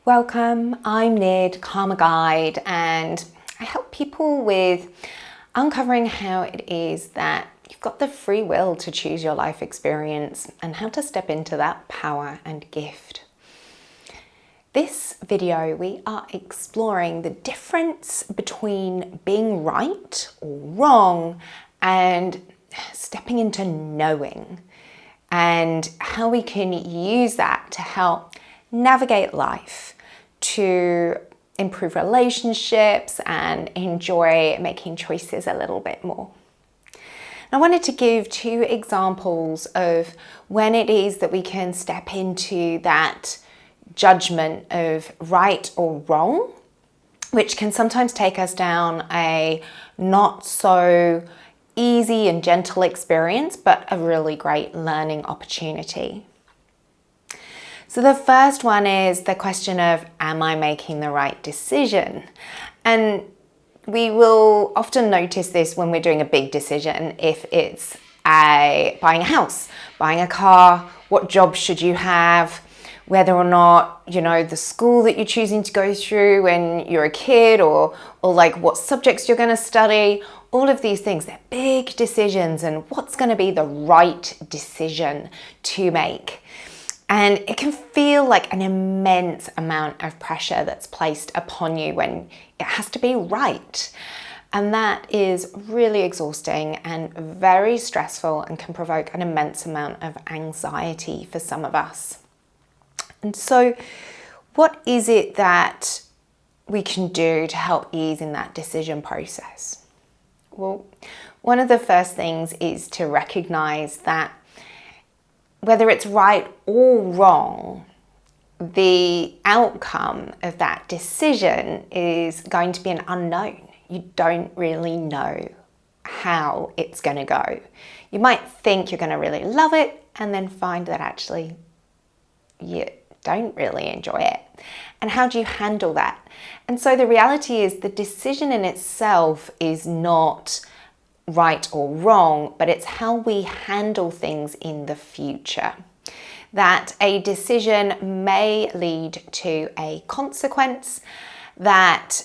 Welcome, I'm Nid, Karma Guide, and I help people with uncovering how it is that you've got the free will to choose your life experience and how to step into that power and gift. This video, we are exploring the difference between being right or wrong and stepping into knowing, and how we can use that to help navigate life, to improve relationships and enjoy making choices a little bit more. I wanted to give 2 examples of when it is that we can step into that judgment of right or wrong, which can sometimes take us down a not so easy and gentle experience, but a really great learning opportunity. So the first one is the question of, am I making the right decision? And we will often notice this when we're doing a big decision, if it's buying a house, buying a car, what job should you have, whether or not, the school that you're choosing to go through when you're a kid, or like what subjects you're going to study. All of these things, they're big decisions, and what's going to be the right decision to make. And it can feel like an immense amount of pressure that's placed upon you when it has to be right. And that is really exhausting and very stressful and can provoke an immense amount of anxiety for some of us. And so what is it that we can do to help ease in that decision process? Well, one of the first things is to recognize that whether it's right or wrong, the outcome of that decision is going to be an unknown. You don't really know how it's going to go. You might think you're going to really love it and then find that actually you don't really enjoy it. And how do you handle that? And so the reality is the decision in itself is not right or wrong, but it's how we handle things in the future. That a decision may lead to a consequence, that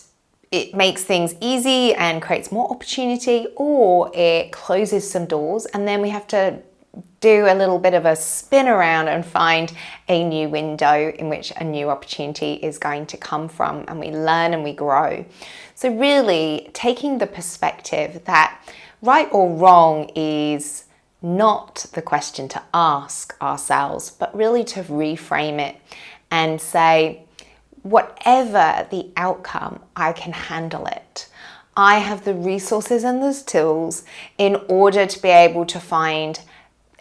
it makes things easy and creates more opportunity, or it closes some doors and then we have to do a little bit of a spin around and find a new window in which a new opportunity is going to come from, and we learn and we grow. So really taking the perspective that right or wrong is not the question to ask ourselves, but really to reframe it and say, whatever the outcome, I can handle it. I have the resources and the tools in order to be able to find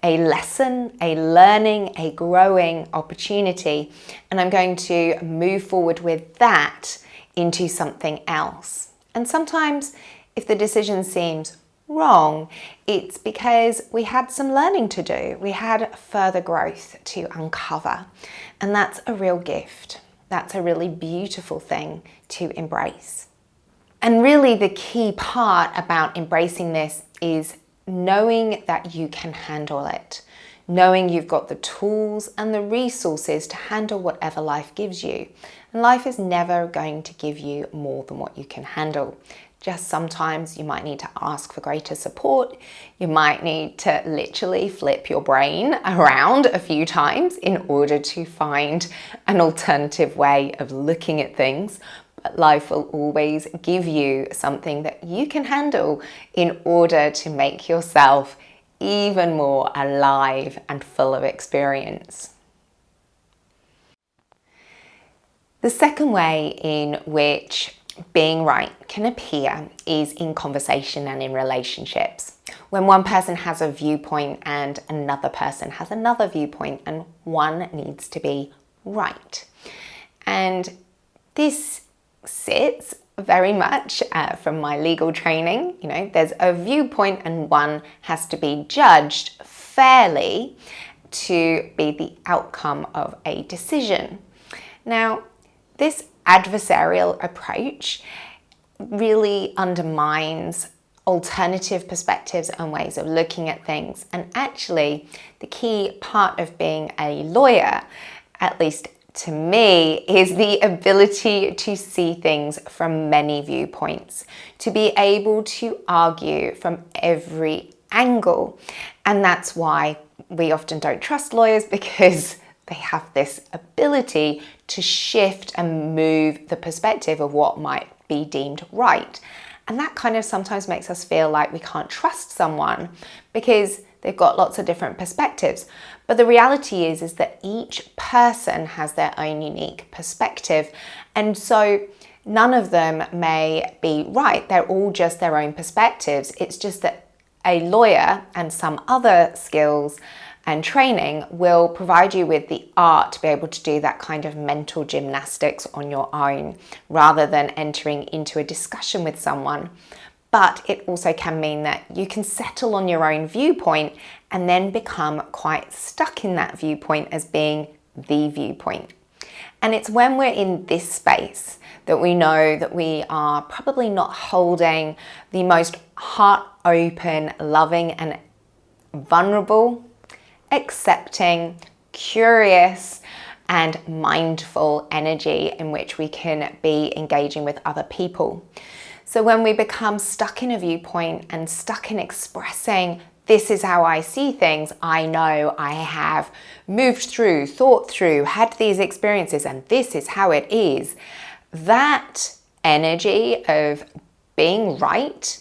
a lesson, a learning, a growing opportunity, and I'm going to move forward with that into something else. And sometimes if the decision seems wrong, it's because we had some learning to do. We had further growth to uncover, and that's a real gift. That's a really beautiful thing to embrace. And really the key part about embracing this is knowing that you can handle it, knowing you've got the tools and the resources to handle whatever life gives you. And life is never going to give you more than what you can handle. Just sometimes you might need to ask for greater support. You might need to literally flip your brain around a few times in order to find an alternative way of looking at things. But life will always give you something that you can handle in order to make yourself even more alive and full of experience. The second way in which being right can appear is in conversation and in relationships. When one person has a viewpoint and another person has another viewpoint, and one needs to be right. And this sits very much from my legal training. There's a viewpoint and one has to be judged fairly to be the outcome of a decision. Now, this adversarial approach really undermines alternative perspectives and ways of looking at things. And actually, the key part of being a lawyer, at least to me, is the ability to see things from many viewpoints, to be able to argue from every angle. And that's why we often don't trust lawyers, because they have this ability to shift and move the perspective of what might be deemed right. And that kind of sometimes makes us feel like we can't trust someone because they've got lots of different perspectives. But the reality is that each person has their own unique perspective. And so none of them may be right. They're all just their own perspectives. It's just that a lawyer and some other skills and training will provide you with the art to be able to do that kind of mental gymnastics on your own, rather than entering into a discussion with someone. But it also can mean that you can settle on your own viewpoint and then become quite stuck in that viewpoint as being the viewpoint. And it's when we're in this space that we know that we are probably not holding the most heart open, loving and vulnerable, accepting, curious and mindful energy in which we can be engaging with other people. So when we become stuck in a viewpoint and stuck in expressing, this is how I see things, I know I have moved through, thought through, had these experiences, and this is how it is, that energy of being right,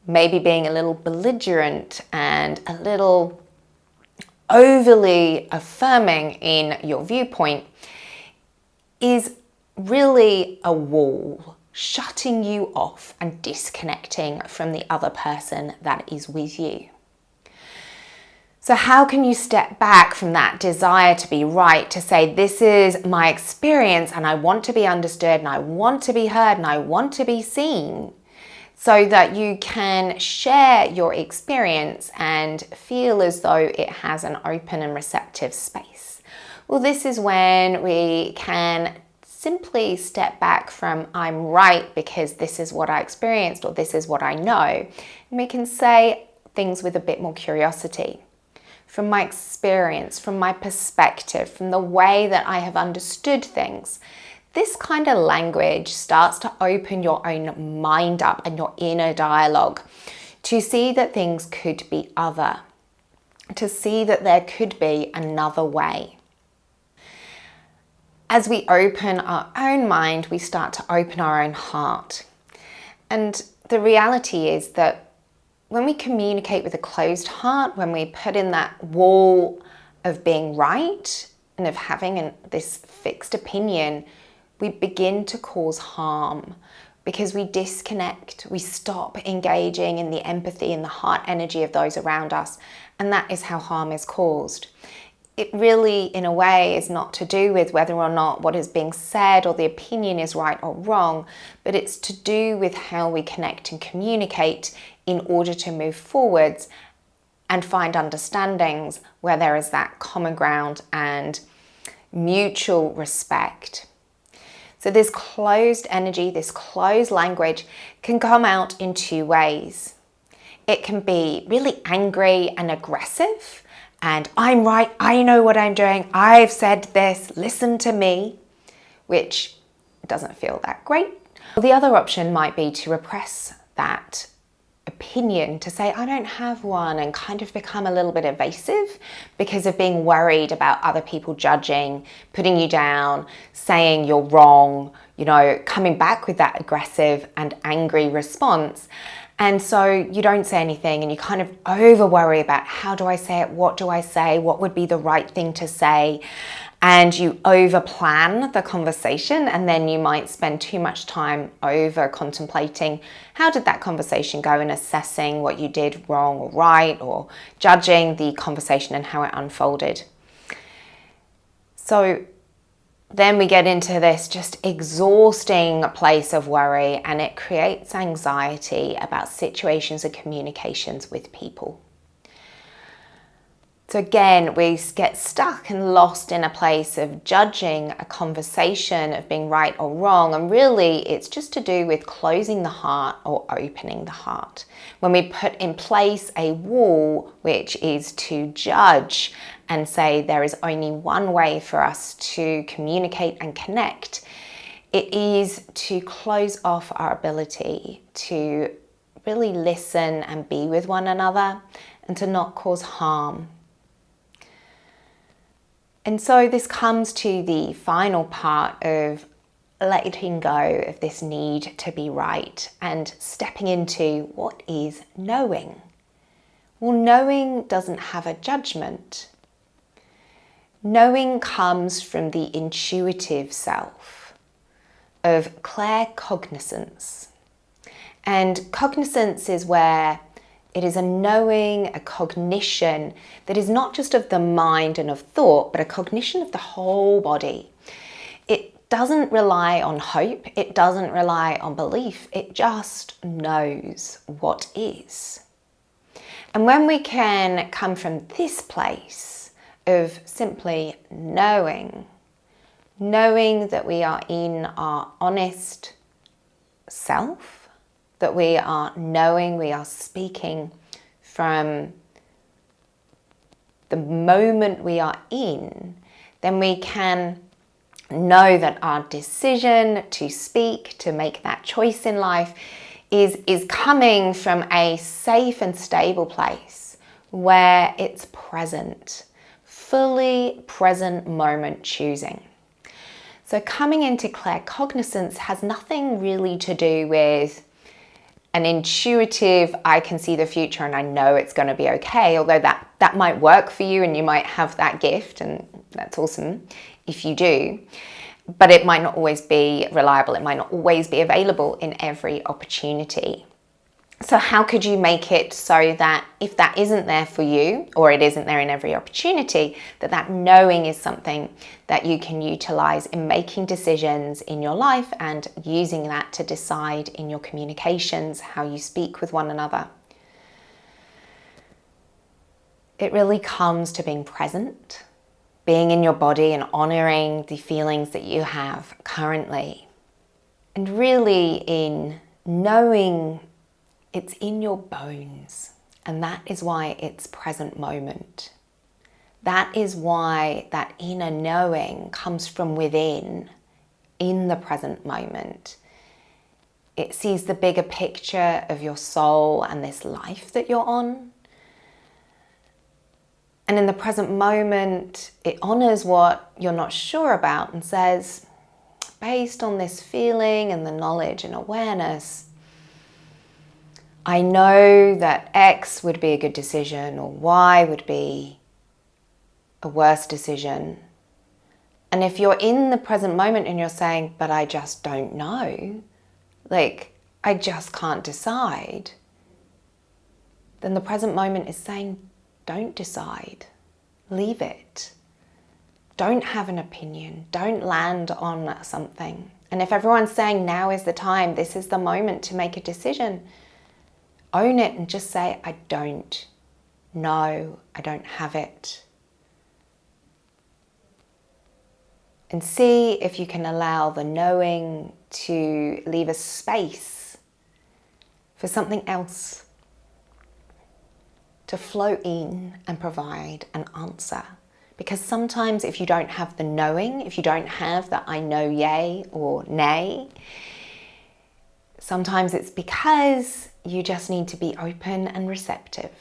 maybe being a little belligerent and a little overly affirming in your viewpoint, is really a wall shutting you off and disconnecting from the other person that is with you. So how can you step back from that desire to be right, to say, this is my experience and I want to be understood and I want to be heard and I want to be seen, so that you can share your experience and feel as though it has an open and receptive space? Well, this is when we can simply step back from I'm right because this is what I experienced or this is what I know. And we can say things with a bit more curiosity. From my experience, from my perspective, from the way that I have understood things, this kind of language starts to open your own mind up and your inner dialogue to see that things could be other, to see that there could be another way. As we open our own mind, we start to open our own heart. And the reality is that when we communicate with a closed heart, when we put in that wall of being right and of having this fixed opinion, we begin to cause harm because we disconnect, we stop engaging in the empathy and the heart energy of those around us, and that is how harm is caused. It really, in a way, is not to do with whether or not what is being said or the opinion is right or wrong, but it's to do with how we connect and communicate in order to move forwards and find understandings where there is that common ground and mutual respect. So this closed energy, this closed language can come out in two ways. It can be really angry and aggressive, and I'm right, I know what I'm doing, I've said this, listen to me, which doesn't feel that great. The other option might be to repress that opinion, to say I don't have one, and kind of become a little bit evasive because of being worried about other people judging, putting you down, saying you're wrong, coming back with that aggressive and angry response. And so you don't say anything and you kind of over worry about how do I say it, what do I say, what would be the right thing to say, and you over plan the conversation, and then you might spend too much time over contemplating how did that conversation go and assessing what you did wrong or right, or judging the conversation and how it unfolded. So then we get into this just exhausting place of worry, and it creates anxiety about situations and communications with people. So again, we get stuck and lost in a place of judging a conversation, of being right or wrong. And really, it's just to do with closing the heart or opening the heart. When we put in place a wall, which is to judge and say there is only one way for us to communicate and connect, it is to close off our ability to really listen and be with one another and to not cause harm. And so this comes to the final part of letting go of this need to be right and stepping into what is knowing. Well, knowing doesn't have a judgment. Knowing comes from the intuitive self of claircognizance. And cognizance is where it is a knowing, a cognition that is not just of the mind and of thought, but a cognition of the whole body. It doesn't rely on hope. It doesn't rely on belief. It just knows what is. And when we can come from this place of simply knowing that we are in our honest self, that we are knowing, we are speaking from the moment we are in, then we can know that our decision to speak, to make that choice in life is coming from a safe and stable place where it's present, fully present moment choosing. So coming into claircognizance has nothing really to do with an intuitive, I can see the future and I know it's going to be okay, although that might work for you and you might have that gift, and that's awesome if you do, but it might not always be reliable. It might not always be available in every opportunity. So how could you make it so that if that isn't there for you, or it isn't there in every opportunity, that knowing is something that you can utilize in making decisions in your life and using that to decide in your communications, how you speak with one another? It really comes to being present, being in your body and honoring the feelings that you have currently. And really in knowing it's in your bones, and that is why it's present moment. That is why that inner knowing comes from within, in the present moment. It sees the bigger picture of your soul and this life that you're on. And in the present moment, it honors what you're not sure about and says, based on this feeling and the knowledge and awareness, I know that X would be a good decision or Y would be a worse decision. And if you're in the present moment and you're saying, but I just don't know, like I just can't decide, then the present moment is saying, don't decide, leave it. Don't have an opinion, don't land on something. And if everyone's saying now is the time, this is the moment to make a decision, own it and just say, I don't know, I don't have it. And see if you can allow the knowing to leave a space for something else to flow in and provide an answer. Because sometimes if you don't have the knowing, if you don't have the I know yay or nay, sometimes it's because you just need to be open and receptive.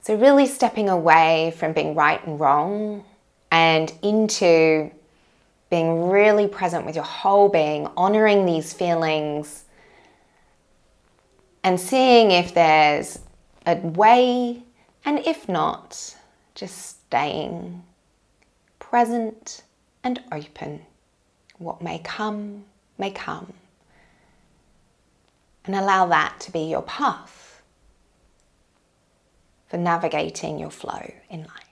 So really stepping away from being right and wrong and into being really present with your whole being, honoring these feelings and seeing if there's a way, and if not, just staying present and open. What may come, may come. And allow that to be your path for navigating your flow in life.